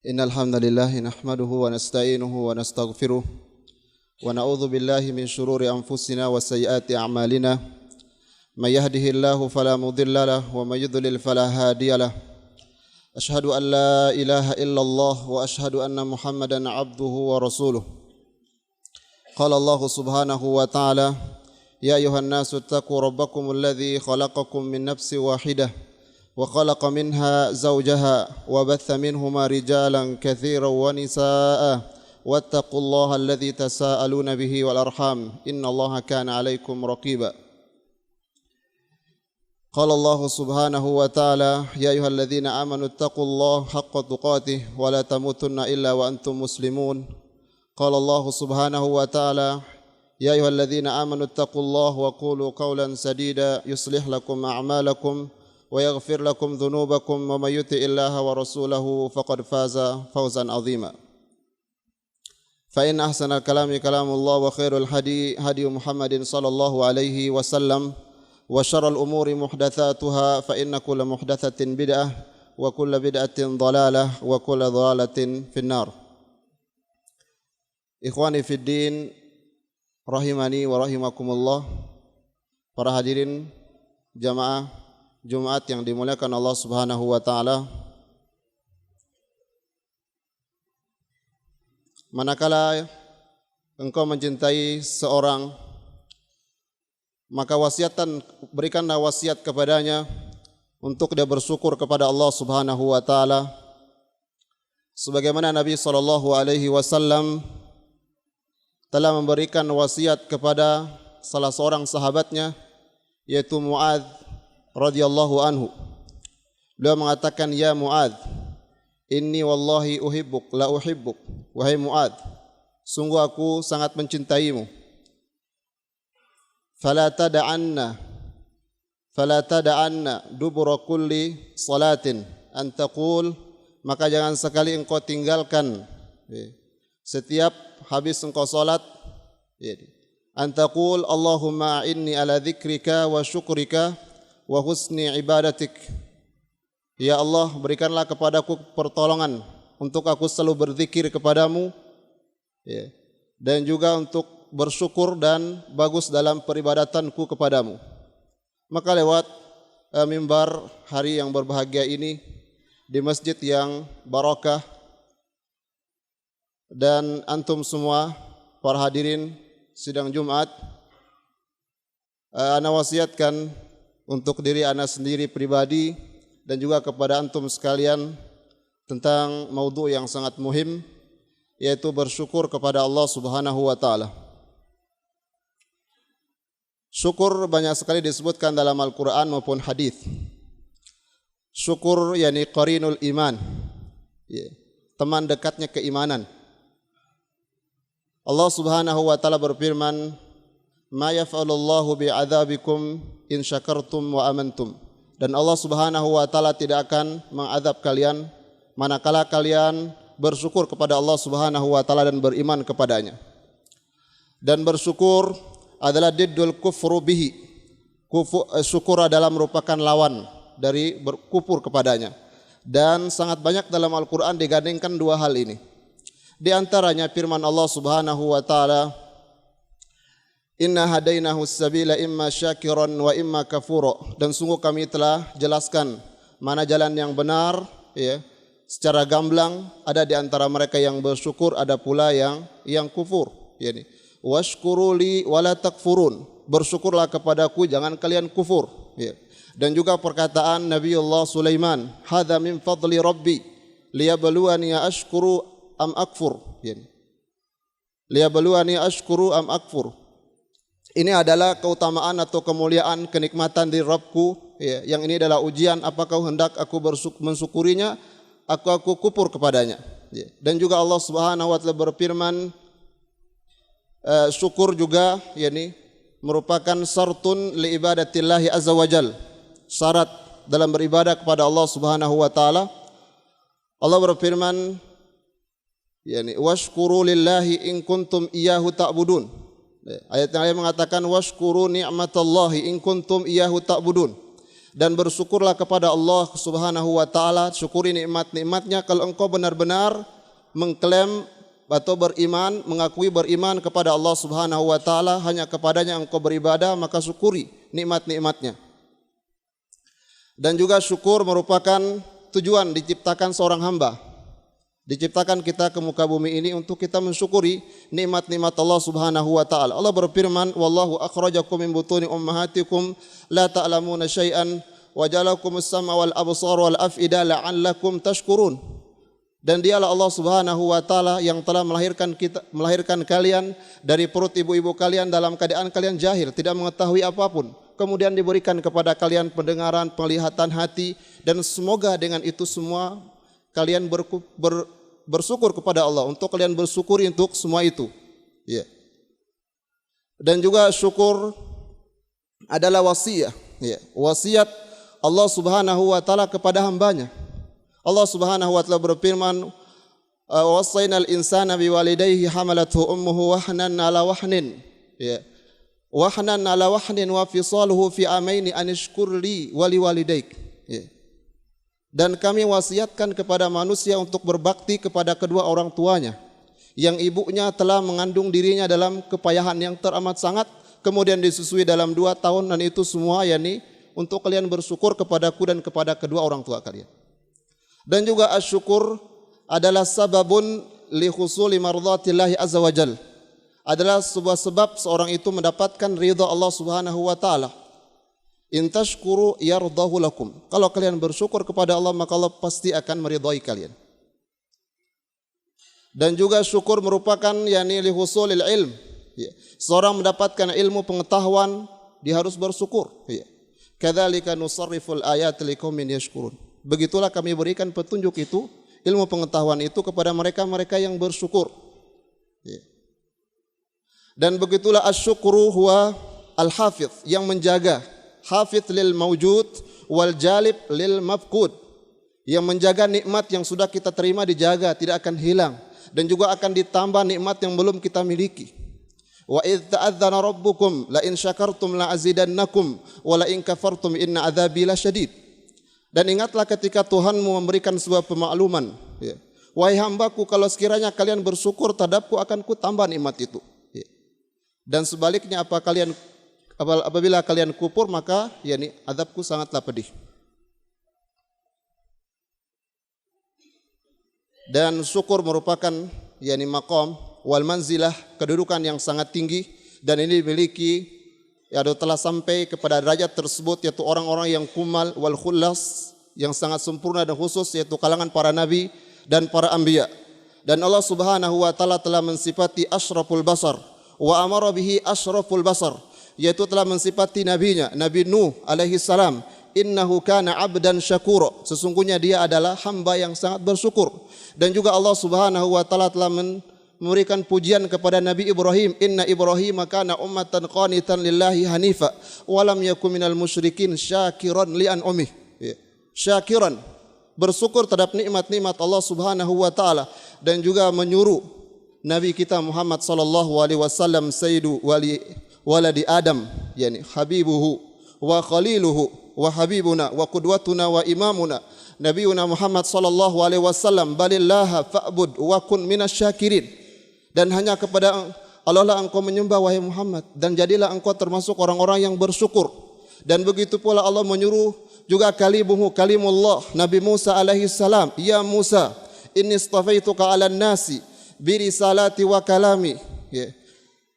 Innal hamdalillah nahmaduhu wa nasta'inuhu wa nastaghfiruh wa na'udzu billahi min shururi anfusina wa sayyiati a'malina may yahdihillahu fala mudilla lahu wa may yudlil fala hadiya lahu ashhadu an la ilaha illallah wa ashhadu anna Muhammadan 'abduhu wa rasuluh. Qala Allah subhanahu wa ta'ala ya ayyuhan nasu ittaqu rabbakumul ladzi khalaqakum min nafsin wahidah وخلق منها زوجها وبث منهما رجالا كثيرا ونساء واتقوا الله الذي تساءلون به والأرحام إن الله كان عليكم رقيبا. قال الله سبحانه وتعالى يا أيها الذين آمنوا اتقوا الله حق تقاته ولا تموتن إلا وأنتم مسلمون. قال الله سبحانه وتعالى يا أيها الذين آمنوا اتقوا الله وقولوا قولا سديدا يصلح لكم أعمالكم ويغفر لكم ذنوبكم ومن يطع الله ورسوله فقد فاز فوزا عظيما. فإن أحسن الكلام كلام الله وخير الهدي هدي محمد صلى الله عليه وسلم وشر الأمور محدثاتها فإن كل محدثة بدعة وكل بدعة ضلالة وكل ضلالة في النار. إخواني في الدين rahimani wa rahimakumullah. Para hadirin jamaah Jumat yang dimuliakan Allah Subhanahu wa taala. Manakala engkau mencintai seorang, maka berikanlah wasiat kepadanya untuk dia bersyukur kepada Allah Subhanahu wa taala. Sebagaimana Nabi sallallahu alaihi wasallam telah memberikan wasiat kepada salah seorang sahabatnya, yaitu Muadz radhiyallahu anhu. Beliau mengatakan, ya Muadz, inni wallahi uhibbuk la uhibbuk. Wahai Muadz, sungguh aku sangat mencintaimu. Fala tada'anna dubura kulli salatin an taqul, maka jangan sekali engkau tinggalkan setiap habis engkau salat an taqul Allahumma a'inni ala dzikrika wa syukrika wa husni ibadatik. Ya Allah, berikanlah kepadaku pertolongan untuk aku selalu berzikir kepadamu, dan juga untuk bersyukur dan bagus dalam peribadatanku kepadamu. Maka lewat mimbar hari yang berbahagia ini di masjid yang barakah, dan antum semua para hadirin sidang Jumat, ana wasiatkan untuk diri ana sendiri pribadi dan juga kepada antum sekalian tentang maudhu yang sangat muhim, yaitu bersyukur kepada Allah Subhanahu wa taala. Syukur banyak sekali disebutkan dalam Al-Qur'an maupun hadis. Syukur yakni qarinul iman, teman dekatnya keimanan. Allah Subhanahu wa taala berfirman, ma yaf'alullahu bi'adzabikum in syakartum wa amantum. Dan Allah Subhanahu wa taala tidak akan mengazab kalian manakala kalian bersyukur kepada Allah Subhanahu wa taala dan beriman kepadanya. Dan bersyukur adalah diddul kufru bihi. Syukur adalah merupakan lawan dari berkufur kepadanya. Dan sangat banyak dalam Al-Qur'an digandengkan dua hal ini. Di antaranya firman Allah Subhanahu wa taala, inna hadainahu sabila imma syakiran wa imma kafura. Dan sungguh kami telah jelaskan mana jalan yang benar, secara gamblang. Ada di antara mereka yang bersyukur, ada pula yang kufur. Washkuru li wala takfurun. Bersyukurlah kepadaku, jangan kalian kufur. Dan juga perkataan Nabiullah Sulaiman, hadza min fadli rabbi liyabluwani ashkuru am akfur. Liyabluwani ashkuru am akfur. Ini adalah keutamaan atau kemuliaan kenikmatan dari Rabbku, yang ini adalah ujian apakah hendak aku mensyukurinya, aku kufur kepadanya. Dan juga Allah Subhanahu wa taala berfirman, syukur juga merupakan syartun li ibadatillahi azza wajal, syarat dalam beribadah kepada Allah Subhanahu wa taala. Allah berfirman, washkuru lillahi in kuntum iyyahu ta'budun. Ayat yang lain mengatakan washkuru ni'matallahi in kuntum iyyahu ta'budun. dan bersyukurlah kepada Allah Subhanahu wa taala, syukuri nikmat-nikmatnya kalau engkau benar-benar mengklaim atau beriman, mengakui beriman kepada Allah Subhanahu wa taala, hanya kepadanya engkau beribadah, maka syukuri nikmat-nikmatnya. Dan juga syukur merupakan tujuan diciptakan seorang hamba. Diciptakan kita ke muka bumi ini untuk kita mensyukuri nikmat-nikmat Allah Subhanahu wa taala. Allah berfirman, "Wallahu akhrajakum min butuni ummahatikum la ta'lamuna syai'an wa ja'alakumus sam'a wal absara wal af'ida la'allakum tashkurun." Dan dialah Allah Subhanahu wa taala yang telah melahirkan kalian dari perut ibu-ibu kalian dalam keadaan kalian jahil, tidak mengetahui apapun. Kemudian diberikan kepada kalian pendengaran, penglihatan hati, dan semoga dengan itu semua kalian bersyukur kepada Allah, untuk kalian bersyukuri untuk semua itu. Ya. Dan juga syukur adalah wasiat. Ya. Wasiat Allah Subhanahu wa taala kepada hambanya. Allah Subhanahu wa taala berfirman, "Wasainal insana biwalidayhi hamalathu ummuhu wahnan ala wahnin." Ya. Wahnan ala wahnin wa fisaluhu fi amaini anishkur li wa liwalidayk. Ya. Dan kami wasiatkan kepada manusia untuk berbakti kepada kedua orang tuanya, yang ibunya telah mengandung dirinya dalam kepayahan yang teramat sangat, kemudian disusui dalam 2 tahun, dan itu semua yakni untuk kalian bersyukur kepadaku dan kepada kedua orang tua kalian. Dan juga asyukur adalah sababun li husuli mardhatillahi azza wajal. Adalah sebuah sebab seorang itu mendapatkan ridha Allah Subhanahu wa taala. In tashkuru yardahu lakum. Kalau kalian bersyukur kepada Allah, maka Allah pasti akan meridhai kalian. Dan juga syukur merupakan yakni li husulil ilm. Ya. Seorang mendapatkan ilmu pengetahuan, dia harus bersyukur. Ya. Kadzalika nusarriful ayati liqaumin yashkurun. Begitulah kami berikan petunjuk itu, ilmu pengetahuan itu kepada mereka-mereka yang bersyukur. Ya. Dan begitulah asyukru huwa al-hafidh, yang menjaga, hafidh lil mawjud wal jalib lil mafqud, yang menjaga nikmat yang sudah kita terima, dijaga, tidak akan hilang, dan juga akan ditambah nikmat yang belum kita miliki. Wa idz ta'adzana rabbukum la in syakartum la azidannakum wa la in kafartum inna adzabi lasyadid. Dan ingatlah ketika Tuhanmu memberikan sebuah pemakluman, ya. Wahai hambaku, kalau sekiranya kalian bersyukur terhadapku, akan ku tambah nikmat itu. Ya. Dan sebaliknya apabila kalian kufur, maka yakni azabku sangatlah pedih. Dan syukur merupakan yakni maqam wal manzilah, kedudukan yang sangat tinggi, dan ini dimiliki telah sampai kepada derajat tersebut, yaitu orang-orang yang kumal wal khullas, yang sangat sempurna dan khusus, yaitu kalangan para nabi dan para anbiya. Dan Allah Subhanahu wa taala telah mensifati asyraful basar wa amara bihi asyraful basar, yaitu telah mensifati nabinya, Nabi Nuh alaihi salam, innahu kana abdan syakura, sesungguhnya dia adalah hamba yang sangat bersyukur. Dan juga Allah Subhanahu wa taala telah memberikan pujian kepada Nabi Ibrahim, inna Ibrahim kana ummatan qanitan lillahi hanifa wa lam yakun minal musyrikin syakiran li an'umih. Syakiran, bersyukur terhadap nikmat-nikmat Allah Subhanahu wa taala, dan juga menyuruh Nabi kita Muhammad sallallahu alaihi wasallam sayyidu waladi Adam, yani habibuhu wa khaliluhu wa habibuna wa qudwatuna wa imamuna Nabiuna Muhammad sallallahu alaihi wasallam, balillaha fa'bud wa kun minasyakirin. Dan hanya kepada Allah lah engkau menyembah wahai Muhammad, dan jadilah engkau termasuk orang-orang yang bersyukur. Dan begitu pula Allah menyuruh juga kalimullah Nabi Musa alaihi salam, ya Musa inni istafaituka 'alan nasi birisalati wa kalami, ya.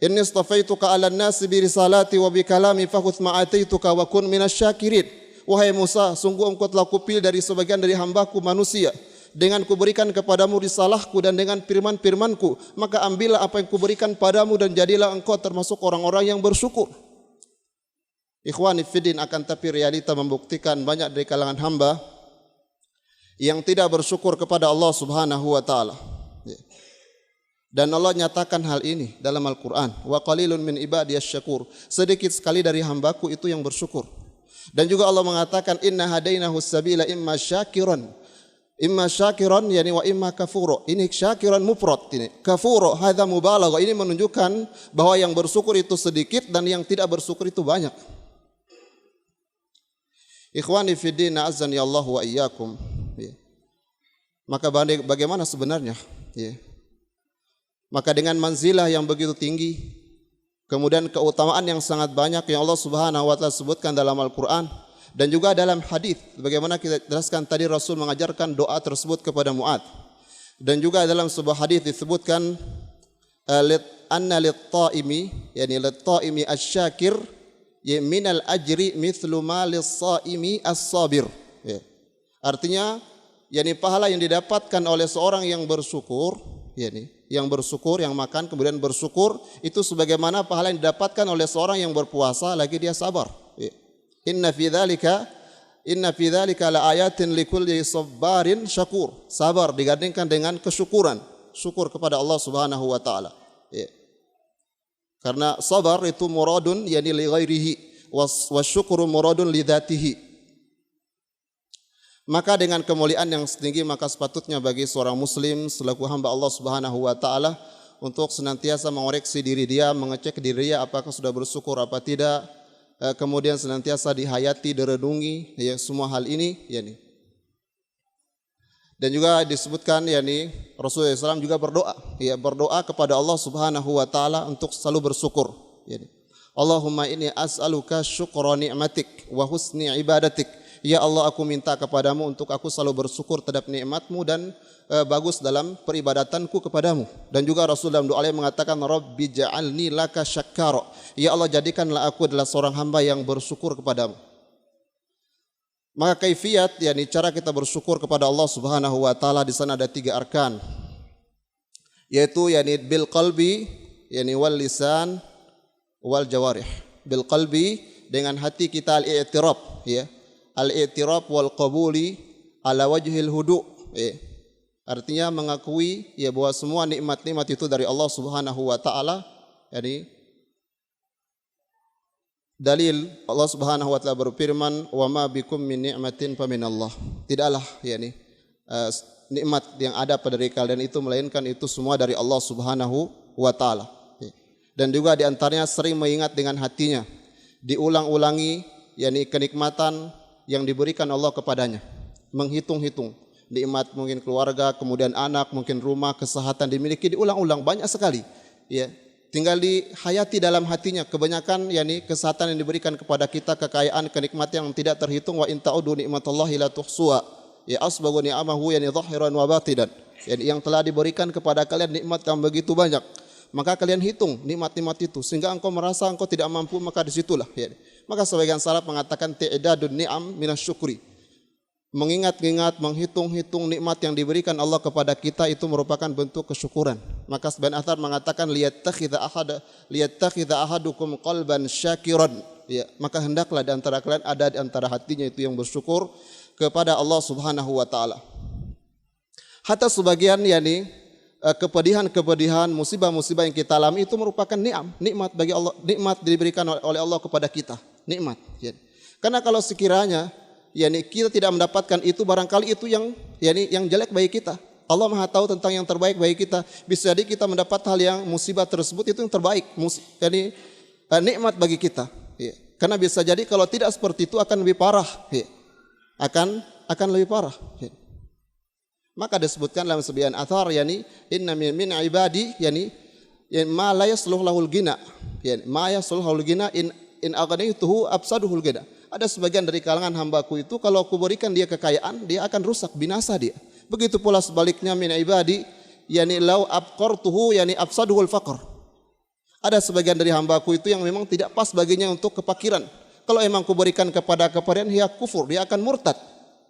Inni istafaituka 'alan nasi birisalati wa bikalami fakhudh ma ataituka wa kun minasyakirin. Wahai Musa, sungguh engkau telah kupilih dari sebagian dari hambaku manusia, dengan kuberikan kepadamu risalahku dan dengan firman-firmanku, maka ambillah apa yang kuberikan padamu dan jadilah engkau termasuk orang-orang yang bersyukur. Ikhwani fiddin, akan tapi realita membuktikan banyak dari kalangan hamba yang tidak bersyukur kepada Allah Subhanahu wa taala. Dan Allah nyatakan hal ini dalam Al-Quran, wa qalilun min ibadiyasy syakur, sedikit sekali dari hambaku itu yang bersyukur. Dan juga Allah mengatakan inna hadainahus sabila imma syakiran yani wa imma kafuro. Ini syakiran mufrad, ini kafuro hadza mubalaghah, ini menunjukkan bahwa yang bersyukur itu sedikit dan yang tidak bersyukur itu banyak. Ikhwani fi din, azan ya Allah wa iyyakum. Ya. Maka bagaimana sebenarnya? Ya. Maka dengan manzilah yang begitu tinggi, kemudian keutamaan yang sangat banyak yang Allah Subhanahu wa taala sebutkan dalam Al-Qur'an dan juga dalam hadis, bagaimana kita jelaskan tadi Rasul mengajarkan doa tersebut kepada Mu'adz. Dan juga dalam sebuah hadis disebutkan anna lit-ta'imi, yani lit-ta'imi asy-syakir ya minal ajri mithlu ma lis-sha'imi as-sabir. Ya. Artinya yakni pahala yang didapatkan oleh seorang yang bersyukur, yakni yang bersyukur, yang makan kemudian bersyukur, itu sebagaimana pahala yang didapatkan oleh seorang yang berpuasa lagi dia sabar. Ya. Inna fi dzalika la ayatin likulli sabarin syakur. Sabar digandingkan dengan kesyukuran, syukur kepada Allah Subhanahu wa taala. Ya. Karena sabar itu muradun yani li ghairihi wasyukru muradun li dzatihi. Maka dengan kemuliaan yang setinggi maka sepatutnya bagi seorang muslim selaku hamba Allah Subhanahu wa taala untuk senantiasa mengoreksi diri dia, mengecek diri dia apakah sudah bersyukur apa tidak, kemudian senantiasa dihayati, direnungi ya semua hal ini yani. Dan juga disebutkan yakni Rasulullah SAW juga berdoa, ya berdoa kepada Allah Subhanahu wa taala untuk selalu bersyukur. Yani, Allahumma inni as'aluka syukra ni'matik wa husni ibadatik. Ya Allah, aku minta kepadamu untuk aku selalu bersyukur terhadap nikmatmu dan bagus dalam peribadatanku kepadamu. Dan juga Rasul dalam doa mengatakan Rabbi ja'alni laka syakkara. Ya Allah, jadikanlah aku adalah seorang hamba yang bersyukur kepadamu. Maka kaifiyat yakni cara kita bersyukur kepada Allah Subhanahu wa taala di sana ada 3 arkan. Yaitu yakni bil qalbi yakni wal lisan wal jawarih. Bil qalbi dengan hati kita al-i'tiraf ya. Al-i'tiraf wal qabuli ala wajhil hudu ya. Artinya mengakui ya bahwa semua nikmat-nikmat itu dari Allah Subhanahu wa taala. Yani dalil Allah Subhanahu wa taala berfirman, "Wa ma bikum min ni'matin faminallah." Tidaklah yakni nikmat yang ada pada diri kalian itu melainkan itu semua dari Allah Subhanahu wa taala. Dan juga di antaranya sering mengingat dengan hatinya, diulang-ulangi yakni kenikmatan yang diberikan Allah kepadanya. Menghitung-hitung nikmat mungkin keluarga, kemudian anak, mungkin rumah, kesehatan dimiliki diulang-ulang banyak sekali. Ya. Tinggal dihayati dalam hatinya. Kebanyakan yakni kesehatan yang diberikan kepada kita, kekayaan, kenikmatan yang tidak terhitung. Wa in ta'udu nikmatallahi la tuhsuha. Ya asbagu ni'amahu yani zahiran wa batinan. Yang telah diberikan kepada kalian nikmat yang begitu banyak. Maka kalian hitung nikmat-nikmat itu sehingga engkau merasa engkau tidak mampu, maka disitulah. Ya. Maka sebagian salaf mengatakan ti'dadun ni'am minasyukri. Mengingat-ingat, menghitung-hitung nikmat yang diberikan Allah kepada kita itu merupakan bentuk kesyukuran. Maka sebagian athar mengatakan liyattakhidha ahadukum qalban syakiran. Ya, maka hendaklah di antara kalian ada di antara hatinya itu yang bersyukur kepada Allah Subhanahu wa taala. Hatta sebagian yakni kepedihan-kepedihan, musibah-musibah yang kita alami itu merupakan nikmat bagi Allah, nikmat diberikan oleh Allah kepada kita, nikmat. Ya. Karena kalau sekiranya yakni kita tidak mendapatkan itu, barangkali itu yang yakni yang jelek bagi kita. Allah Maha tahu tentang yang terbaik bagi kita. Bisa jadi kita mendapat hal yang musibah tersebut itu yang terbaik, yakni nikmat bagi kita. Ya. Karena bisa jadi kalau tidak seperti itu akan lebih parah. Ya. Akan lebih parah. Ya. Maka disebutkan dalam sebagian athar yakni inna min ibadi yakni ma la yasluhu lahul ghina. Yani ma yasluhu lahul ghina in aghnaytuhu absaduhul ghina. Ada sebagian dari kalangan hambaku itu kalau aku berikan dia kekayaan, dia akan rusak, binasa dia. Begitu pula sebaliknya min ibadi yani law abqartuhu yani absaduhul faqr. Ada sebagian dari hambaku itu yang memang tidak pas baginya untuk kefakiran. Kalau emang aku berikan kepada kepadian, dia kufur, dia akan murtad.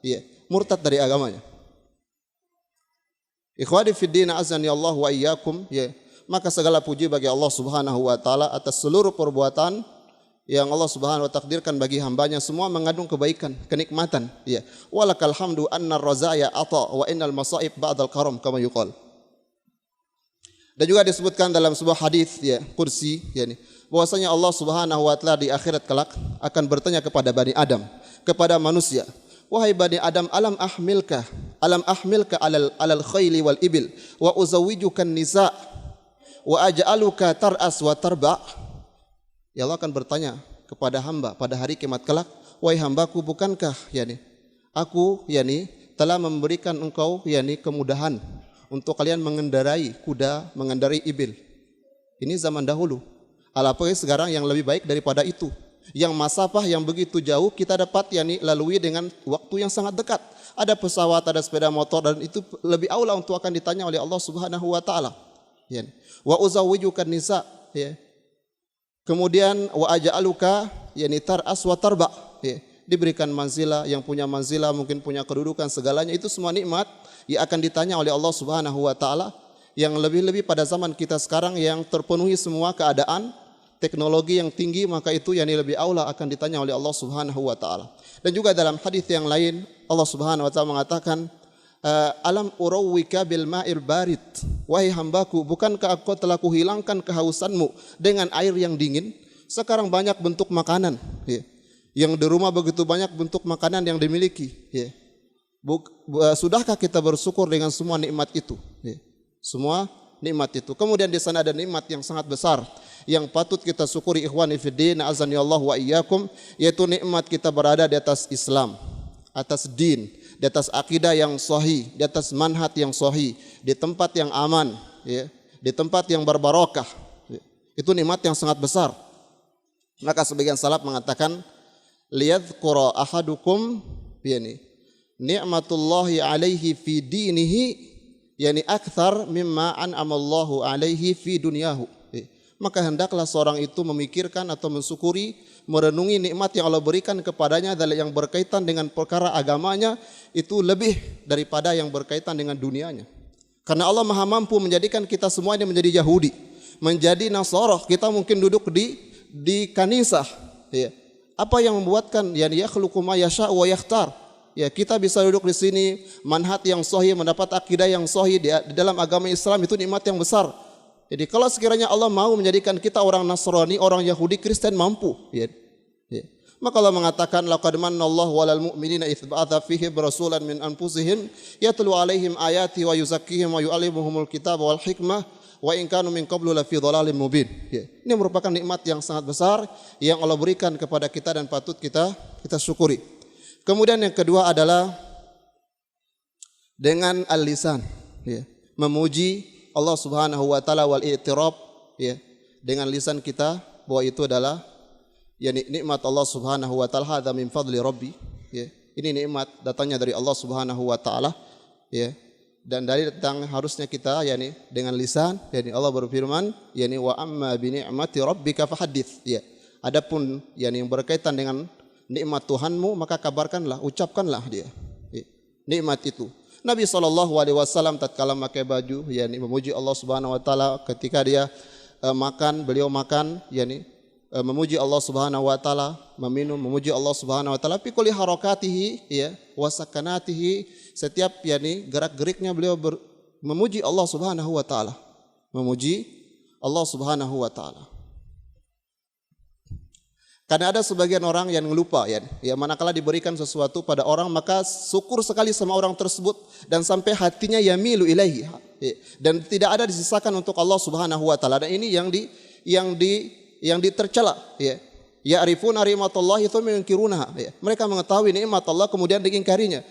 Iya, murtad dari agamanya. Ikhwani fid din azani Allah wa iyyakum ya. Maka segala puji bagi Allah Subhanahu wa taala atas seluruh perbuatan yang Allah Subhanahu wa takdirkan bagi hambanya, semua mengandung kebaikan, kenikmatan ya. Walakal hamdu anna razaya ata wa innal masaib ba'dal karam kama yuqal. Dan juga disebutkan dalam sebuah hadis ya qudsi yakni bahwasanya Allah Subhanahu wa taala di akhirat kelak akan bertanya kepada Bani Adam, kepada manusia, wahai Bani Adam, alam ahmilka alal khayli wal ibil wa uzawwijukan nisa wa aj'aluka tar'as wa tarba. Ya Allah akan bertanya kepada hamba pada hari kiamat kelak, wahai hambaku, bukankah aku telah memberikan engkau kemudahan untuk kalian mengendarai kuda, mengendarai ibil. Ini zaman dahulu. Apalagi sekarang yang lebih baik daripada itu. Yang masafah yang begitu jauh kita dapat lalui dengan waktu yang sangat dekat. Ada pesawat, ada sepeda motor, dan itu lebih aula untuk akan ditanya oleh Allah Subhanahu wa taala. Wa uzawwijukan nisa, kemudian wa aja'aluka tar'as wa tarba, diberikan manzilah, yang punya manzilah mungkin punya kedudukan segalanya, itu semua nikmat yang akan ditanya oleh Allah Subhanahu wa taala. Yang lebih-lebih pada zaman kita sekarang yang terpenuhi semua keadaan teknologi yang tinggi, maka itu lebih aula akan ditanya oleh Allah Subhanahu wa taala. Dan juga dalam hadis yang lain Allah Subhanahu wa taala mengatakan, alam urawwika bil ma'il barid, wahai hambaku, bukankah aku telah kuhilangkan kehausanmu dengan air yang dingin? Sekarang banyak bentuk makanan, yang di rumah begitu banyak bentuk makanan yang dimiliki, sudahkah kita bersyukur dengan semua nikmat itu? Semua nikmat itu. Kemudian di sana ada nikmat yang sangat besar yang patut kita syukuri, ikhwani fiddin, azani Allah wa iyyakum, yaitu nikmat kita berada di atas Islam, atas din, di atas akidah yang sahih, di atas manhaj yang sahih, di tempat yang aman, di tempat yang berbarokah. Itu nikmat yang sangat besar. Maka sebagian salaf mengatakan, liyadhkura ahadukum ni'matullahi alaihi fi dinihi akthar mimma an'amallahu alaihi fi dunyahu. Maka hendaklah seorang itu memikirkan atau mensyukuri, merenungi nikmat yang Allah berikan kepadanya yang berkaitan dengan perkara agamanya itu lebih daripada yang berkaitan dengan dunianya. Karena Allah Maha mampu menjadikan kita semua ini menjadi Yahudi, menjadi Nasara. Kita mungkin duduk di kanisah. Apa yang membuatkan yakhluqu ma yasha' wa yakhtar? Kita bisa duduk di sini, manhaj yang sahih, mendapat akidah yang sahih di dalam agama Islam, itu nikmat yang besar. Jadi kalau sekiranya Allah mau menjadikan kita orang Nasrani, orang Yahudi, Kristen, mampu. Maka Allah mengatakan, laqad manallahu 'alal mu'minina idz ba'atha fihim rasulan min anfusihim yatlu 'alaihim ayati wa yuzakkihim wa yu'allimuhumul kitaba wal hikmah wa in kanu min qablu lafi dhalalim mubin. Ini merupakan nikmat yang sangat besar yang Allah berikan kepada kita dan patut kita syukuri. Kemudian yang kedua adalah dengan al-lisan, memuji Allah Subhanahu wa taala wal i'tiraf, dengan lisan kita bahwa itu adalah nikmat Allah Subhanahu wa taala, hadza min fadli rabbi, ini nikmat datangnya dari Allah Subhanahu wa taala, dan dari tentang harusnya kita dengan lisan, Allah berfirman, wa amma bi ni'mati rabbika fahaddits, adapun yang berkaitan dengan nikmat Tuhanmu maka kabarkanlah, ucapkanlah dia nikmat itu. Nabi SAW tatkala memakai baju memuji Allah Subhanahu wa taala, ketika dia makan, beliau makan memuji Allah Subhanahu wa taala, meminum memuji Allah Subhanahu wa taala, fi kulli harakatihi wa sakanatihi, setiap gerak-geriknya beliau memuji Allah Subhanahu wa taala, memuji Allah Subhanahu wa taala. Karena ada sebagian orang yang lupa manakala diberikan sesuatu pada orang maka syukur sekali sama orang tersebut dan sampai hatinya yamilu ilaihi, dan tidak ada disisakan untuk Allah Subhanahu wa taala. Dan ini yang ditercela, ya'rifuna ni'matallahi tsumma yunkirunaha, mereka mengetahui nikmat Allah kemudian diingkarinya.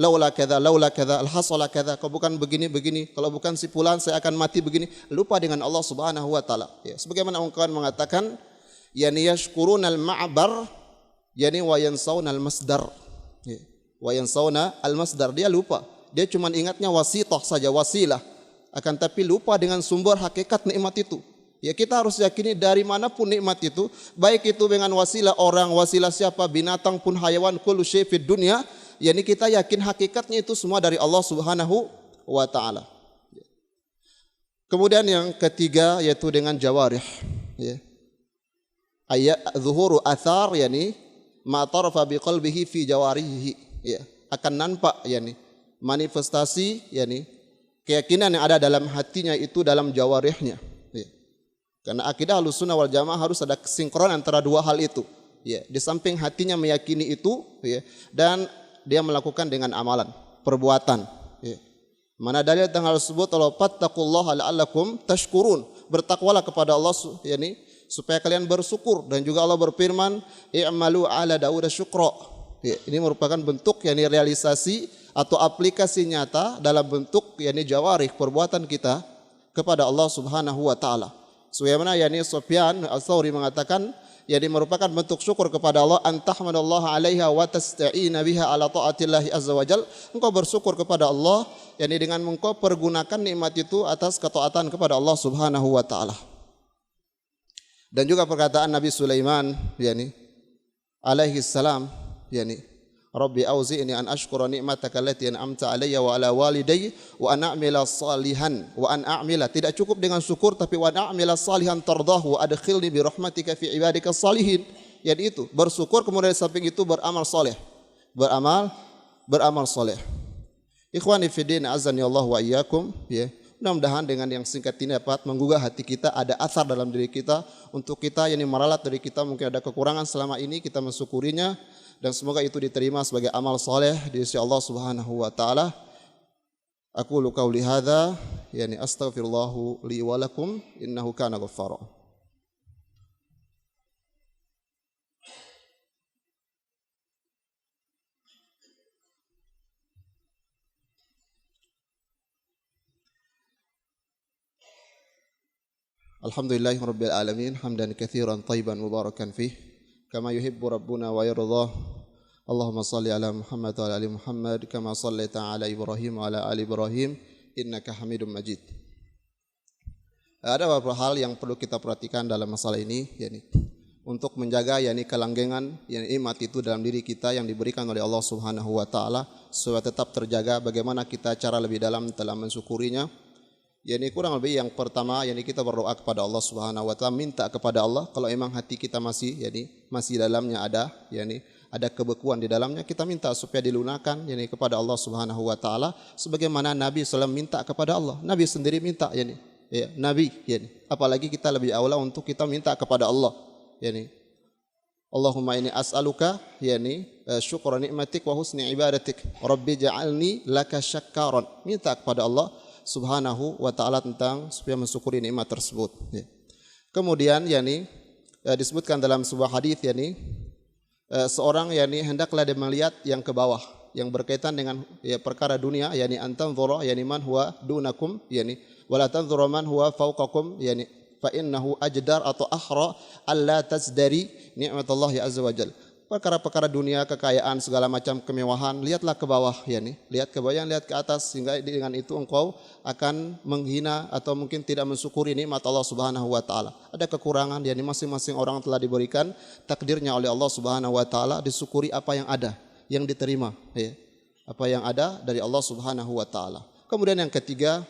Laula kadza alhasala kadza, kalau bukan begini, kalau bukan si fulan saya akan mati begini, lupa dengan Allah Subhanahu wa taala. Sebagaimana ungkapan mengatakan, yashkurunal ma'bar wa yansawna al-masdar. Wa yansawna al-masdar, dia lupa. Dia cuma ingatnya wasithah saja, wasilah. Akan tapi lupa dengan sumber hakikat nikmat itu. Kita harus yakini dari manapun nikmat itu, baik itu dengan wasilah orang, wasilah siapa, binatang pun, hayawan, kullu syai' fid dunya, kita yakin hakikatnya itu semua dari Allah Subhanahu wa taala. Kemudian yang ketiga yaitu dengan jawarih. Ayat zuhuru athar ma tarafa biqalbihi fi jawarihi, akan nampak manifestasi keyakinan yang ada dalam hatinya itu dalam jawarihnya. Karena akidah Ahlussunnah wal Jamaah harus ada kesinkron antara dua hal itu. Di samping hatinya meyakini itu, dan dia melakukan dengan amalan, perbuatan. Mana dalil tentang hal tersebut? Fattaqullaha la'allakum tashkurun. Bertakwalah kepada Allah supaya kalian bersyukur. Dan juga Allah berfirman, i'malu ala Daud syukra. Ya, ini merupakan bentuk yakni realisasi atau aplikasi nyata dalam bentuk yakni jawarih perbuatan kita kepada Allah Subhanahu wa taala. Sebagaimana yakni Sufyan Ats-Tsauri mengatakan, yakni merupakan bentuk syukur kepada Allah, antahmadallaha 'alaiha wa tasta'ina biha ala taatillahi azza wajal. Engkau bersyukur kepada Allah yakni dengan engkau pergunakan nikmat itu atas ketaatan kepada Allah Subhanahu wa taala. Dan juga perkataan Nabi Sulaiman yakni alaihi salam, yakni Rabbi auzi'ni an ashkura ni'mataka allati an'amta alayya wa ala walidayya wa an a'mila salihan wa an a'mila, tidak cukup dengan syukur tapi wa an a'mila salihan tardahu wa adkhilni bi rahmatika fi ibadika salihin. Jadi itu bersyukur, kemudian di samping itu beramal soleh. Beramal soleh. Ikhwani fi din azani Allah wa iyyakum, ya. Mudah-mudahan dengan yang singkat ini dapat menggugah hati kita, ada asar dalam diri kita untuk kita yang meralat dari kita mungkin ada kekurangan selama ini, kita mensyukurinya. Dan semoga itu diterima sebagai amal soleh di sisi Allah Subhanahu wa taala. Aqulu qauli hadza yani astaghfirullahu li wa lakum innahu kana ghaffara. Alhamdulillahirabbil alamin hamdan katsiran thayyiban mubarakan fih kama yuhibbu rabbuna wa yardah. Allahumma salli ala Muhammad wa ala ali Muhammad kama sallaita ala Ibrahim wa ala ali Ibrahim innaka Hamidum Majid. Ada beberapa hal yang perlu kita perhatikan dalam masalah ini, yakni untuk menjaga yakni kelanggengan yakni iman itu dalam diri kita yang diberikan oleh Allah Subhanahu wa taala supaya tetap terjaga. Bagaimana kita cara lebih dalam dalam mensyukurinya? Yani kurang lebih yang pertama yani kita berdoa kepada Allah Subhanahu wa taala, minta kepada Allah kalau memang hati kita masih dalamnya ada ada kebekuan di dalamnya, kita minta supaya dilunakkan yani kepada Allah Subhanahu wa taala sebagaimana Nabi SAW minta kepada Allah. Nabi sendiri minta Nabi apalagi kita lebih aula untuk kita minta kepada Allah Allahumma inni as'aluka syukra ni'matik wa husni ibadatik rabbi ja'alni laka syakkaran. Minta kepada Allah Subhanahu wa taala tentang supaya mensyukuri nikmat tersebut. Kemudian disebutkan dalam sebuah hadis seorang hendaklah dia melihat yang ke bawah yang berkaitan dengan perkara dunia antanzura man huwa dunakum wala tanzura man huwa fawqakum fa innahu ajdar atau ahra alla tazdari ni'matallahi azza wajal. Perkara-perkara dunia, kekayaan, segala macam kemewahan, lihatlah ke bawah lihat ke bawah, lihat ke atas, sehingga dengan itu engkau akan menghina atau mungkin tidak mensyukuri nikmat Allah Subhanahu wa taala. Ada kekurangan masing-masing orang telah diberikan takdirnya oleh Allah Subhanahu wa taala, disyukuri apa yang ada, yang diterima apa yang ada dari Allah Subhanahu wa taala. Kemudian yang ketiga,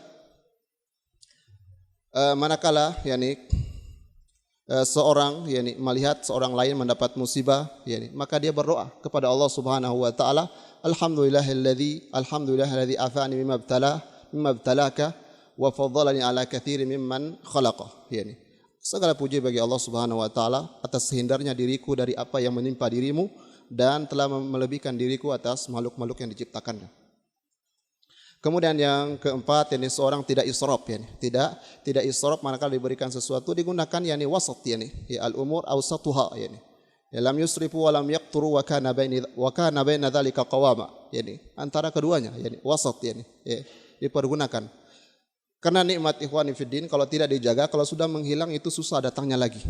manakala seorang melihat seorang lain mendapat musibah maka dia berdoa kepada Allah Subhanahu wa taala, alhamdulillahilladzi afani mimma ibtalaka wa faddalani ala katsirin mimman khalaqa. Segala puji bagi Allah Subhanahu wa taala atas hindarnya diriku dari apa yang menimpa dirimu dan telah melebihkan diriku atas makhluk-makhluk yang diciptakannya. Kemudian yang keempat seorang tidak israf tidak israf manakala diberikan sesuatu, digunakan wasat al umur awsatuha lam yusrifu wa lam yaqturu wa kana baina dzalika qawama antara keduanya wasat dipergunakan. Karena nikmat ikhwani fiddin kalau tidak dijaga, kalau sudah menghilang itu susah datangnya lagi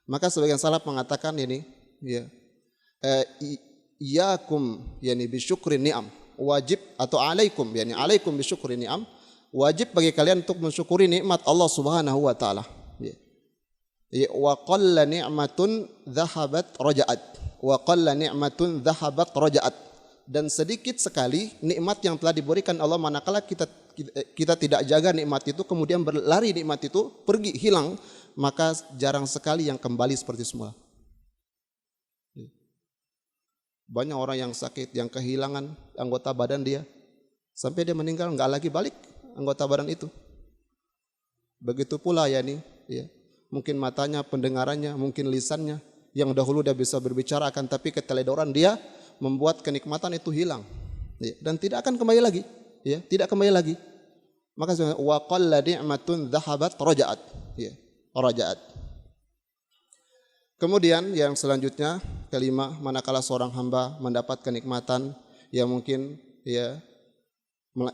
Maka sebagian salaf mengatakan iyyakum bisyukri ni'am, wajib atau alaikum alaikum bisyukri ni'am, wajib bagi kalian untuk mensyukuri nikmat Allah Subhanahu wa taala. Wa qalla ni'matun dhahabat raja'at wa qalla ni'matun dhahabat raja'at. Dan sedikit sekali nikmat yang telah diberikan Allah manakala kita tidak jaga nikmat itu, kemudian berlari nikmat itu pergi hilang, maka jarang sekali yang kembali seperti semula. Banyak orang yang sakit, yang kehilangan anggota badan dia, sampai dia meninggal nggak lagi balik anggota badan itu. Begitu pula mungkin matanya, pendengarannya, mungkin lisannya, yang dahulu dia bisa berbicara akan tapi keteledoran dia membuat kenikmatan itu hilang dan tidak akan kembali lagi, tidak kembali lagi. Maka wa qalla ni'matun dhahabat raja'at, raja'at. Kemudian yang selanjutnya kelima, manakala seorang hamba mendapat kenikmatan yang mungkin ya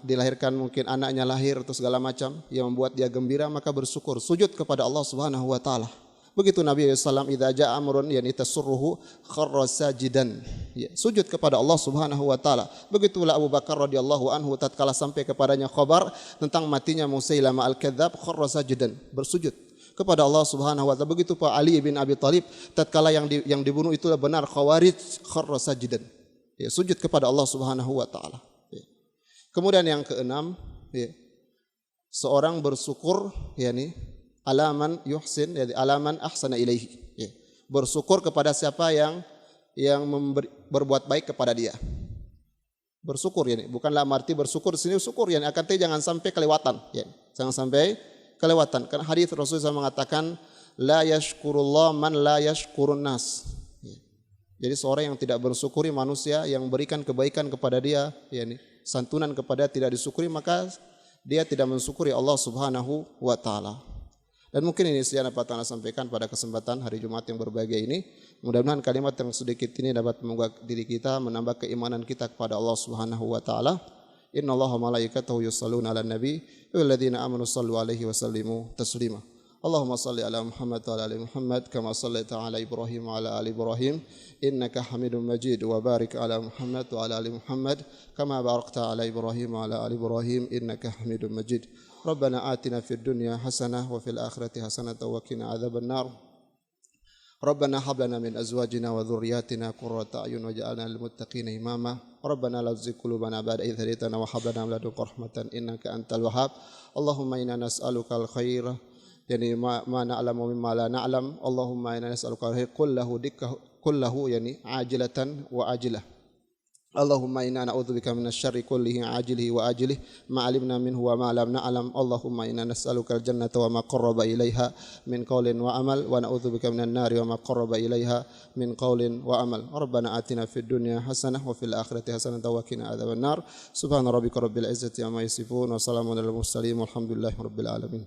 dilahirkan, mungkin anaknya lahir atau segala macam yang membuat dia gembira, maka bersyukur, sujud kepada Allah Subhanahu wa taala. Begitu Nabi SAW, idza jaa amrun yani tasurruhu kharra sajidan. Ya, sujud kepada Allah Subhanahu wa taala. Begitulah Abu Bakar radhiyallahu anhu tatkala sampai kepadanya khabar tentang matinya Musailamah al-Kadzdzab, kharra sajidan, bersujud kepada Allah Subhanahu wa taala. Begitu Pak Ali bin Abi Thalib tatkala yang dibunuh itu benar khawarij, kharra sajidan. Ya, sujud kepada Allah Subhanahu wa taala. Ya. Kemudian yang keenam, ya, seorang bersyukur yakni alaman yuhsin, jadi alaman ahsana ilaihi, ya. Bersyukur kepada siapa yang berbuat baik kepada dia. Bersyukur ya, bukanlah arti bersyukur di sini syukur ya, akan jangan sampai kelewatan ya. Jangan sampai kelewatan. Karena hadis Rasulullah mengatakan la yashkurullah man la yashkurun nas. Ya. Jadi seorang yang tidak bersyukuri manusia yang berikan kebaikan kepada dia, ya, santunan kepada dia tidak disyukuri, maka dia tidak mensyukuri Allah Subhanahu wa taala. Dan mungkin ini yang dapat saya sampaikan pada kesempatan hari Jumat yang berbahagia ini. Mudah-mudahan kalimat yang sedikit ini dapat membuat diri kita, menambah keimanan kita kepada Allah Subhanahu wa taala. Innallaha wa malaikatahu yusholluna 'alan nabi walladzina amanu shallu 'alaihi wa sallimu taslima. Allahumma shalli ala Muhammad wa ala ali Muhammad kama shallaita ala Ibrahim wa ala ali Ibrahim innaka Hamidum Majid, wa barik ala Muhammad wa ala ali Muhammad kama barakta ala Ibrahim wa ala ali Ibrahim innaka Hamidum Majid. Rabbana atina fid dunya hasanah wa fil akhirati hasanah wa qina adzabannar. Rabbana hab lana min azwajina wa dhurriyyatina qurrata a'yun waj'alna lil muttaqina imama. Rabbana la tuzigh qulubana ba'da idh hadaytana wa hab lana min ladunka rahmatan innaka antal wahhab. Allahumma inna nas'aluka al khaira yani ma na'lamu mimma la na'lam. Allahumma inna nas'aluka al khaira kullahu yani ajilatan wa ajilah. Allahumma inna na'udzubika minasyarri kullihi ajilihi wa ajilihi ma 'alimna minhu wa ma lam na'lam. Allahumma inna nas'aluka al-jannata wa ma qarraba ilaiha min qawlin wa amal wa na'udzubika minan nari wa ma qarraba ilaiha min qawlin wa amal. Rabbana atina fid dunya hasanah wa fil akhirati hasanah wa qina adzabannar. Subhana rabbika rabbil izzati amma yasifun wa salamun alal mursalin walhamdulillahi rabbil alamin.